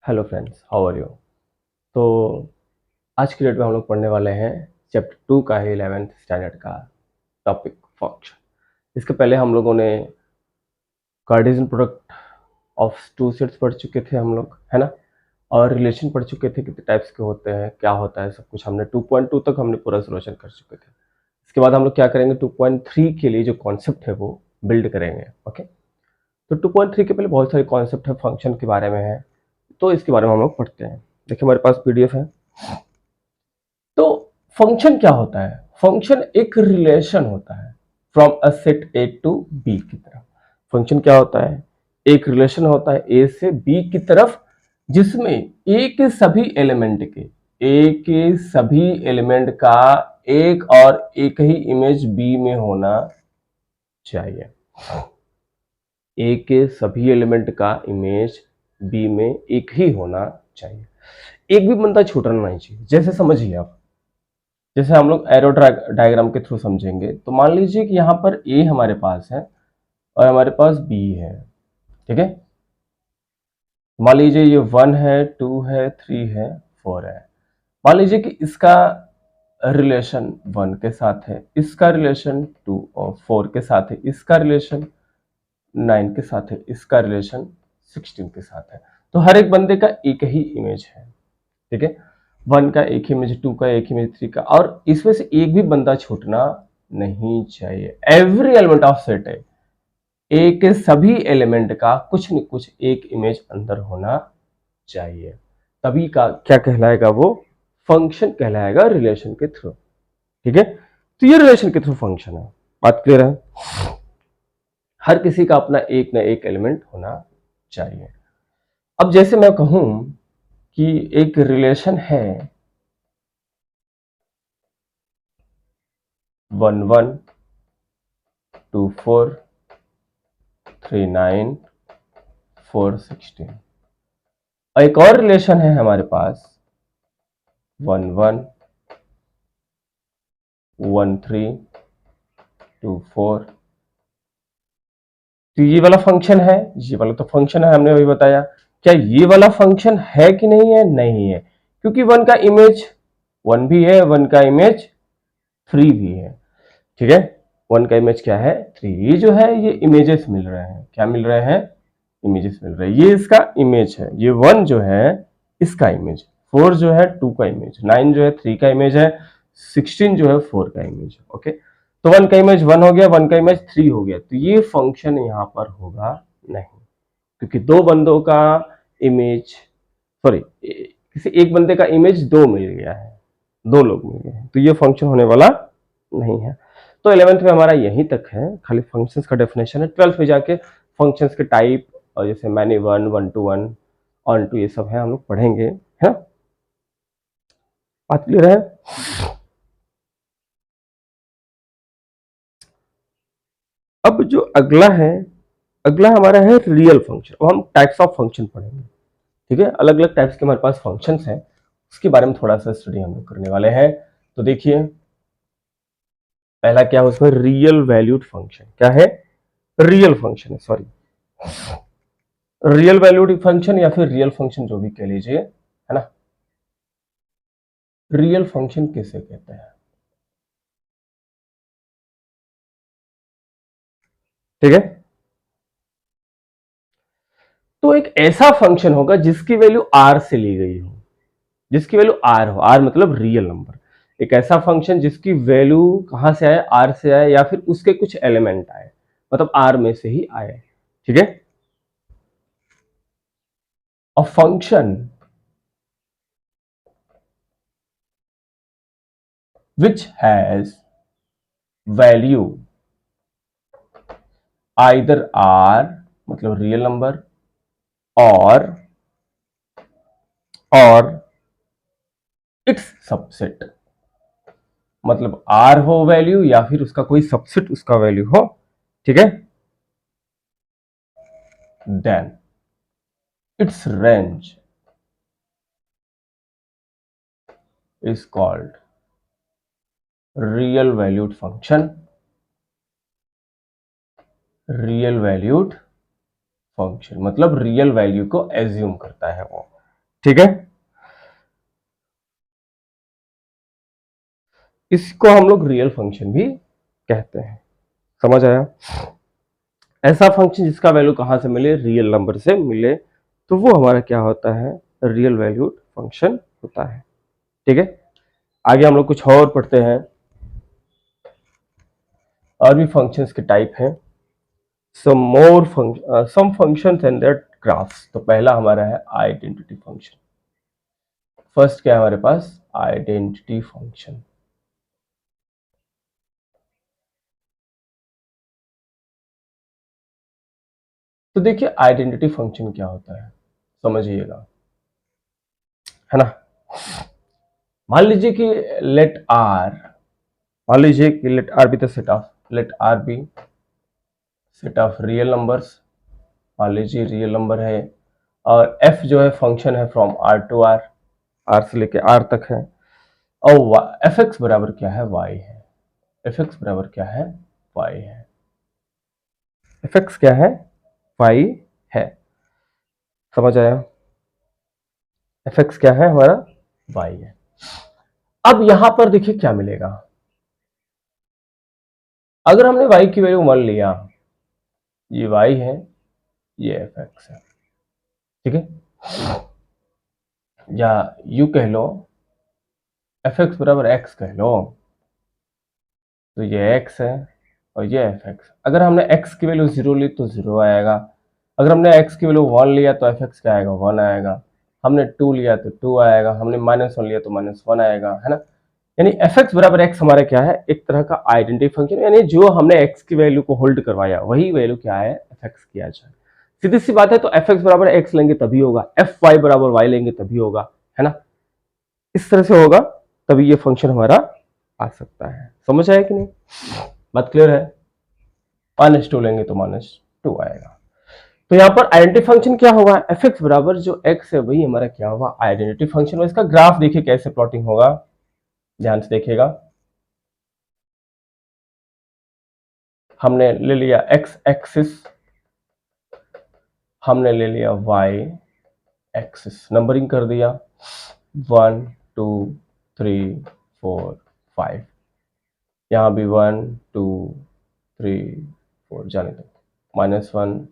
Hello friends, how are you. तो आज की डेट में हम लोग पढ़ने वाले हैं चैप्टर 2 का ही 11th स्टैंडर्ड का टॉपिक फंक्शन। इसके पहले हम लोगों ने Cartesian product of two sets पढ़ चुके थे हम लोग, है ना। और रिलेशन पढ़ चुके थे, कितने टाइप्स के होते हैं, क्या होता है, सब कुछ हमने 2.2 तक हमने पूरा सोल्यूशन कर चुके थे। इसके बाद हम लोग क्या करेंगे, 2.3 के लिए जो कॉन्सेप्ट है वो बिल्ड करेंगे। ओके, तो 2.3 के पहले बहुत सारे कॉन्सेप्ट है, फंक्शन के बारे में है, तो इसके बारे में हम लोग पढ़ते हैं। देखिए हमारे पास पीडीएफ है। तो फंक्शन क्या होता है? फंक्शन एक रिलेशन होता है from a set A to B की तरफ। फंक्शन क्या होता है? एक रिलेशन होता है ए से बी की तरफ, जिसमें ए के सभी एलिमेंट का एक और एक ही इमेज बी में होना चाहिए। ए के सभी एलिमेंट का इमेज बी में एक ही होना चाहिए, एक भी बंदा छूटना नहीं चाहिए। जैसे समझिए आप, जैसे हम लोग एरो डायग्राम के थ्रू समझेंगे, तो मान लीजिए कि यहाँ पर ए हमारे पास है और हमारे पास बी है, ठीक है। मान लीजिए ये 1 है, 2 है, 3 है, 4 है। मान लीजिए कि इसका रिलेशन 1 के साथ है, इसका रिलेशन 2 और 4 के साथ है, इसका रिलेशन 9 के साथ है, इसका रिलेशन 16 के साथ है। तो हर एक बंदे का एक ही इमेज है, ठीक है। 1 का एक इमेज, 2 का एक इमेज, 3 का, और इसमें से एक भी बंदा छूटना नहीं चाहिए। एवरी एलिमेंट ऑफ सेट है, ए के सभी एलिमेंट का कुछ न कुछ एक इमेज अंदर होना चाहिए, तभी का क्या कहलाएगा, वो फंक्शन कहलाएगा रिलेशन के थ्रू, ठीक है। तो ये रिलेशन के थ्रू फंक्शन है। बात क्लियर है? हर किसी का अपना एक ना एक एलिमेंट होना चाहिए। अब जैसे मैं कहूं कि एक रिलेशन है 1 1 2 4 3 9 4 16, और एक और रिलेशन है हमारे पास 1 1 1 3 2 4। तो ये वाला फंक्शन है, ये वाला तो फंक्शन है, हमने अभी बताया। क्या ये वाला फंक्शन है कि नहीं है? नहीं है, क्योंकि 1 का इमेज 1 भी है, 1 का इमेज 3 भी है, ठीक है। 1 का इमेज क्या है? 3। ये जो है ये इमेजेस मिल रहे हैं, क्या मिल रहे हैं? इमेजेस मिल रहे हैं। ये इसका इमेज है, ये 1 जो है इसका इमेज, 4 जो है 2 का इमेज, 9 जो है 3 का इमेज है, 16 जो है 4 का इमेज है। ओके, तो 1 का इमेज 1 हो गया, 1 का इमेज 3 हो गया, तो ये फंक्शन यहां पर होगा नहीं, क्योंकि दो बंदों का इमेज, सॉरी, किसी एक बंदे का इमेज 2 मिल गया है, 2 लोग मिल गए हैं, तो ये फंक्शन होने वाला नहीं है। तो 11th में हमारा यहीं तक है, खाली फंक्शंस का डेफिनेशन है। 12th में जाके फंक्शंस के टाइप और जैसे many one, one to one, onto, ये सब है, हम लोग पढ़ेंगे, है। बात क्लियर है? अब जो अगला है, अगला हमारा है रियल फंक्शन। अब हम टाइप्स ऑफ फंक्शन पढ़ेंगे, ठीक है। अलग अलग टाइप्स के हमारे पास फंक्शंस हैं, उसके बारे में थोड़ा सा स्टडी हम लोग करने वाले हैं। तो देखिए, पहला क्या है उसमें, रियल वैल्यूड फंक्शन। क्या है? रियल फंक्शन है, सॉरी, रियल वैल्यूड फंक्शन या फिर रियल फंक्शन, जो भी कह लीजिए, है ना। रियल फंक्शन किसे कहते हैं? ठीक है, तो एक ऐसा फंक्शन होगा जिसकी वैल्यू आर से ली गई हो, जिसकी वैल्यू आर हो, आर मतलब रियल नंबर। एक ऐसा फंक्शन जिसकी वैल्यू कहां से आए? आर से आए, या फिर उसके कुछ एलिमेंट आए, मतलब आर में से ही आए, ठीक है। A function which has value either r मतलब रियल नंबर और इट्स सबसेट, मतलब आर हो वैल्यू या फिर उसका कोई सबसेट उसका वैल्यू हो, ठीक है। Then its range is called real valued function. Real valued function मतलब रियल वैल्यू को एज्यूम करता है वो, ठीक है, इसको हम लोग रियल फंक्शन भी कहते हैं। समझ आया? ऐसा फंक्शन जिसका वैल्यू कहां से मिले, रियल नंबर से मिले, तो वो हमारा क्या होता है, रियल वैल्यूड फंक्शन होता है। ठीक है, आगे हम लोग कुछ और पढ़ते हैं। और भी फंक्शंस के टाइप हैं, सम फंक्शंस एंड देयर ग्राफ्स। तो पहला हमारा है आइडेंटिटी फंक्शन। फर्स्ट क्या है हमारे पास, आइडेंटिटी फंक्शन। तो देखिए आइडेंटिटी फंक्शन क्या होता है, समझिएगा, है ना। मान लीजिए कि लेट आर, मान लीजिए कि let R be the set of, let R be set of real numbers. मान लीजिए रियल नंबर है और एफ जो है फंक्शन है from R to R, R से लेके आर तक है, और एफ एक्स बराबर क्या है, वाई है। एफ एक्स बराबर क्या है, वाई है। एफ एक्स क्या है, वाई है। समझ आया? एफ एक्स क्या है हमारा, वाई है। अब यहां पर देखिए क्या मिलेगा, अगर हमने वाई की वैल्यू 1 लिया, ये वाई है, ये एफ एक्स है। ठीक है, या यू कह लो एफ एक्स बराबर एक्स कह लो, तो ये एक्स है और ये एफ एक्स। अगर हमने एक्स की वैल्यू 0 ली तो 0 आएगा, अगर हमने एक्स की वैल्यू 1 लिया तो एफ एक्स क्या आएगा, 1 आएगा, हमने 2 लिया तो 2 आएगा, हमने -1 लिया तो -1 आएगा, है ना। यानी एफ एक्स बराबर एक्स हमारा क्या है, एक तरह का आइडेंटिटी फंक्शन, यानी जो हमने एक्स की वैल्यू को होल्ड करवाया वही वैल्यू क्या है, एफ एक्स किया जाए। सीधी सी बात है, तो एफ एक्स बराबर एक्स लेंगे तभी होगा, एफ वाई बराबर वाई लेंगे तभी होगा, है ना। इस तरह से होगा तभी ये फंक्शन हमारा आ सकता है। समझ आया कि नहीं, बात क्लियर है? -2 लेंगे तो -2 आएगा। तो यहाँ पर आइडेंटिटी फंक्शन क्या होगा, एफ एक्स बराबर जो एक्स है वही हमारा क्या होगा, आइडेंटिटी फंक्शन। और इसका ग्राफ देखिए कैसे प्लॉटिंग होगा, ध्यान से देखिएगा। हमने ले लिया एक्स एक्सिस, हमने ले लिया वाई एक्सिस, नंबरिंग कर दिया 1 2 3 4 5, यहाँ भी 1 2 3 4 जाने दो, -1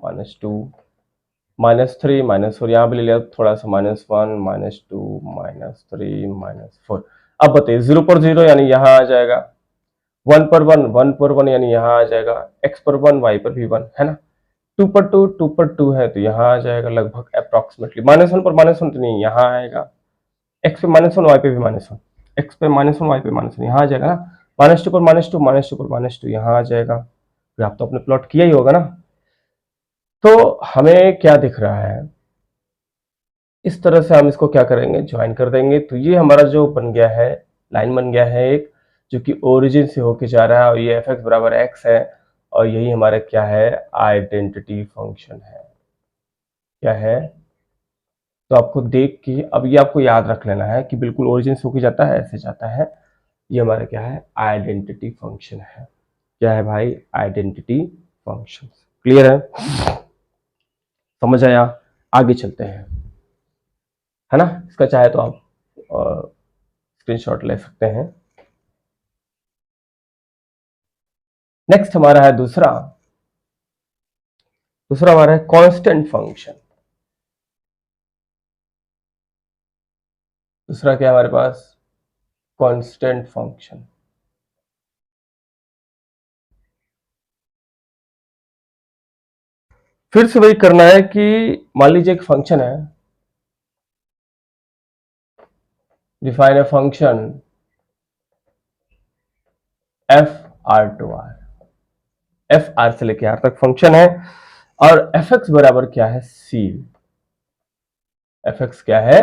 -2 -3 -4, यहाँ भी ले लिया थोड़ा सा, -1 -2 -3 -4। अब बताइए 0 पर 0 यानी यहाँ आ जाएगा, 1 पर 1 1 पर 1 यानी यहाँ आ जाएगा, x पर 1 y पर भी 1, है ना। 2 पर 2 2 पर 2 है तो यहाँ आ जाएगा लगभग अप्रॉक्सीमेटली, -1 पर -1 तो नहीं, यहाँ आएगा, x पे -1 y पे भी -1, x पे -1 y पे -1 यहाँ आ जाएगा ना, -2 पर -2 -2 पर -2 यहाँ आ जाएगा। ग्राफ तो आपने प्लॉट किया ही होगा ना। तो हमें क्या दिख रहा है, इस तरह से हम इसको क्या करेंगे, ज्वाइन कर देंगे, तो ये हमारा जो बन गया है, लाइन बन गया है एक, जो कि ओरिजिन से होके जा रहा है, और ये एफ एक्स बराबर एक्स है, और यही हमारा क्या है, आइडेंटिटी फंक्शन है। क्या है, तो आपको देख के अब ये आपको याद रख लेना है कि बिल्कुल ओरिजिन से होके जाता है, ऐसे जाता है। ये हमारा क्या है, आइडेंटिटी फंक्शन है। क्या है भाई, आइडेंटिटी फंक्शन। क्लियर है, समझ आया? आगे चलते हैं, है ना। इसका चाहे तो आप स्क्रीनशॉट ले सकते हैं। नेक्स्ट हमारा है दूसरा हमारा है कांस्टेंट फंक्शन। दूसरा क्या है हमारे पास, कांस्टेंट फंक्शन। फिर से वही करना है कि मान लीजिए एक फंक्शन है, define a function f R to R, f R से लेके आर तक फंक्शन है, और एफ एक्स बराबर क्या है, सी। एफ एक्स क्या है,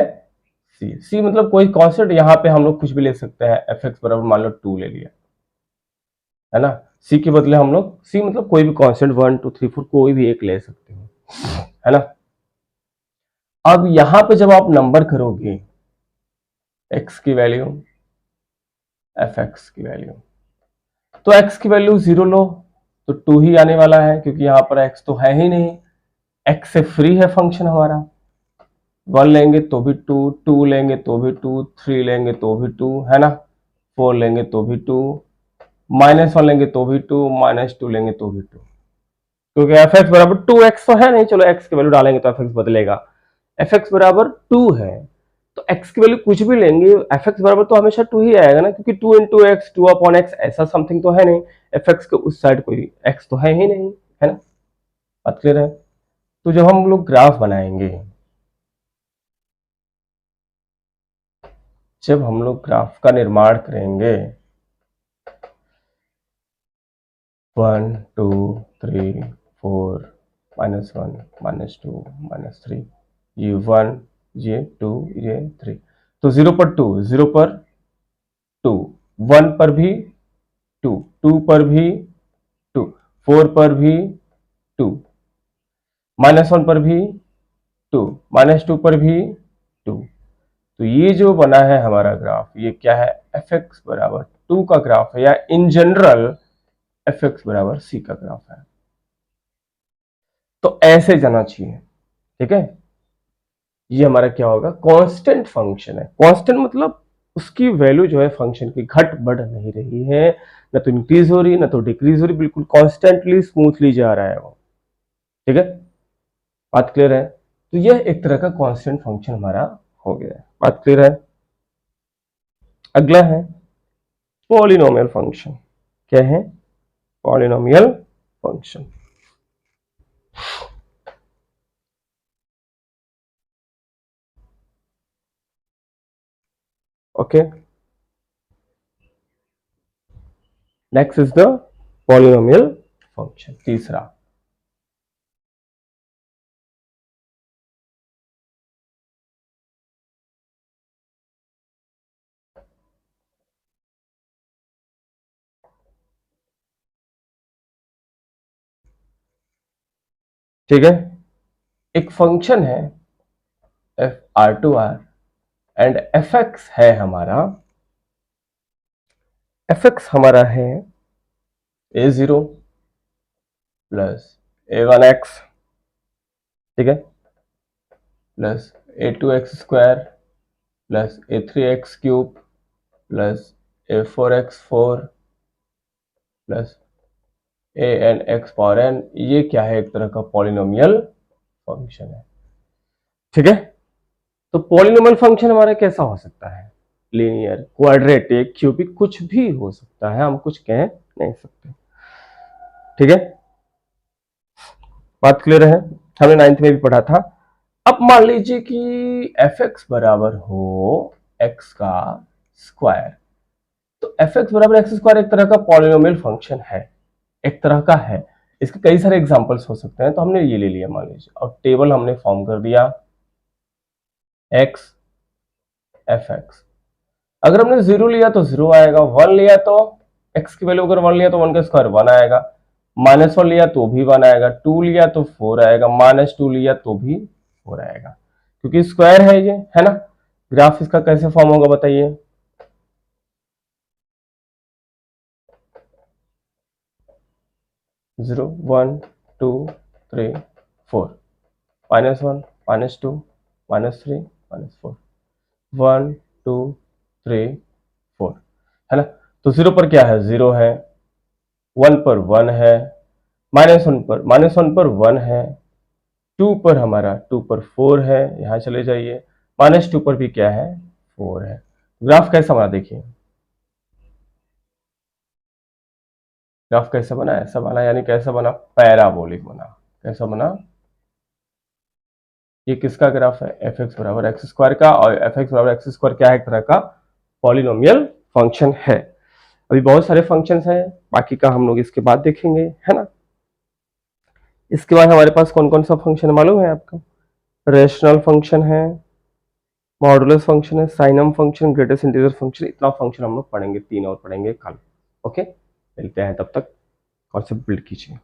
सी। सी मतलब कोई कांस्टेंट, यहां पे हम लोग कुछ भी ले सकते हैं, एफ एक्स बराबर मान लो 2 ले लिया, है ना। सी के बदले हम लोग, सी मतलब कोई भी कांस्टेंट 1 2 3 4 कोई भी एक ले सकते हो, है ना। अब यहां पे जब आप नंबर करोगे x की वैल्यू, एफ एक्स की वैल्यू, तो x की वैल्यू 0 लो तो 2 ही आने वाला है, क्योंकि यहां पर x तो है ही नहीं, x से फ्री है फंक्शन हमारा। 1 लेंगे तो भी 2, 2 लेंगे तो भी 2, 3 लेंगे तो भी 2, है ना, 4 लेंगे तो भी 2, -1 लेंगे तो भी 2, -2 लेंगे तो भी 2, क्योंकि एफ एक्स बराबर 2x तो है नहीं। चलो x की वैल्यू डालेंगे तो एफ एक्स बदलेगा। एफ एक्स बराबर 2 है तो x की वैल्यू कुछ भी लेंगे एफ एक्स बराबर तो हमेशा 2 ही आएगा ना, क्योंकि 2 इंटू एक्स, 2 अपॉन एक्स ऐसा समथिंग तो है नहीं। एफ एक्स के उस साइड कोई x तो है ही नहीं, है ना, बात क्लियर है। तो जब हम लोग ग्राफ बनाएंगे, जब हम लोग ग्राफ का निर्माण करेंगे 1 2 3 4 -1 -2 -3, ये 1 ये 2 ये 3, तो 0 पर 2, 0 पर 2, 1 पर भी 2, 2 पर भी 2, 4 पर भी 2, -1 पर भी 2, -2 पर भी 2। तो ये जो बना है हमारा ग्राफ, ये क्या है, एफ एक्स बराबर 2 का ग्राफ है, या इन जनरल एफ एक्स बराबर सी का ग्राफ है। तो ऐसे जाना चाहिए, ठीक है। ये हमारा क्या होगा, कांस्टेंट फंक्शन है। कांस्टेंट मतलब उसकी वैल्यू जो है फंक्शन की घट बढ़ नहीं रही है, ना तो इंक्रीज हो रही है ना तो डिक्रीज हो रही, बिल्कुल कॉन्स्टेंटली स्मूथली जा रहा है वो, ठीक है, बात क्लियर है। तो यह एक तरह का कांस्टेंट फंक्शन हमारा हो गया है, बात क्लियर है। अगला है पॉलिनोमियल फंक्शन। क्या है, polynomial function. Okay, next is the polynomial function, तीसरा। ठीक है, एक फंक्शन है f R to R and f x है हमारा, एफ एक्स हमारा है a zero plus a one x, ठीक है, plus a two x square plus a three x cube plus a four x four plus a n x power n. ये क्या है, एक तरह का पॉलिनोमियल फंक्शन है, ठीक है। तो पॉलिनोमियल फंक्शन हमारा कैसा हो सकता है, लीनियर, क्वाड्रेटिक, क्यूबिक, कुछ भी हो सकता है, हम कुछ कह नहीं सकते, ठीक है, बात क्लियर है। हमने 9th में भी पढ़ा था। अब मान लीजिए कि एफ एक्स बराबर हो एक्स का स्क्वायर, तो एफ एक्स बराबर एक्स स्क्वायर एक तरह का पॉलिनोमियल फंक्शन है, एक तरह का है। इसके कई सारे एग्जांपल्स हो सकते हैं, तो हमने ये ले लिया मान लीजिए, और टेबल हमने फॉर्म कर दिया एक्स एफ एक्स। अगर हमने 0 लिया तो 0 आएगा, 1 लिया तो x की वैल्यू अगर 1 लिया तो 1 का स्क्वायर 1 आएगा, -1 लिया तो भी 1 आएगा, 2 लिया तो 4 आएगा, -2 लिया तो भी 4 आएगा, क्योंकि स्क्वायर है ये, है ना। ग्राफ इसका कैसे फॉर्म होगा बताइए, जीरो 1 2 3 4, -1 -2 -3 -4, 1 2 3 4, है ना। तो 0 पर क्या है, 0 है, 1 पर 1 है, -1 पर 1 है, 2 पर हमारा 2 पर 4 है, यहां चले जाइए, -2 पर भी क्या है, 4 है। ग्राफ कैसा बना देखिए, ग्राफ कैसा बना, ऐसा बना, यानी कैसा बना, पैराबोलिक बना। कैसा बना, ये किसका ग्राफ है, एफ एक्स बराबर एक्स स्क्वायर का, और एफ एक्स बराबर एक्स स्क्वायर क्या है, एक तरह का पॉलिनोमियल फंक्शन है। अभी बहुत सारे फंक्शंस हैं, बाकी का हम लोग इसके बाद देखेंगे, है ना। इसके बाद हमारे पास कौन कौन सा फंक्शन मालूम है आपको, रेशनल फंक्शन है, मॉडुलस फंक्शन है, साइनम फंक्शन, ग्रेटेस्ट इंटीजर फंक्शन। इतना फंक्शन हम लोग पढ़ेंगे, 3 और पढ़ेंगे कल। ओके, मिलते हैं, तब तक कॉन्सेप्ट बिल्ड कीजिए।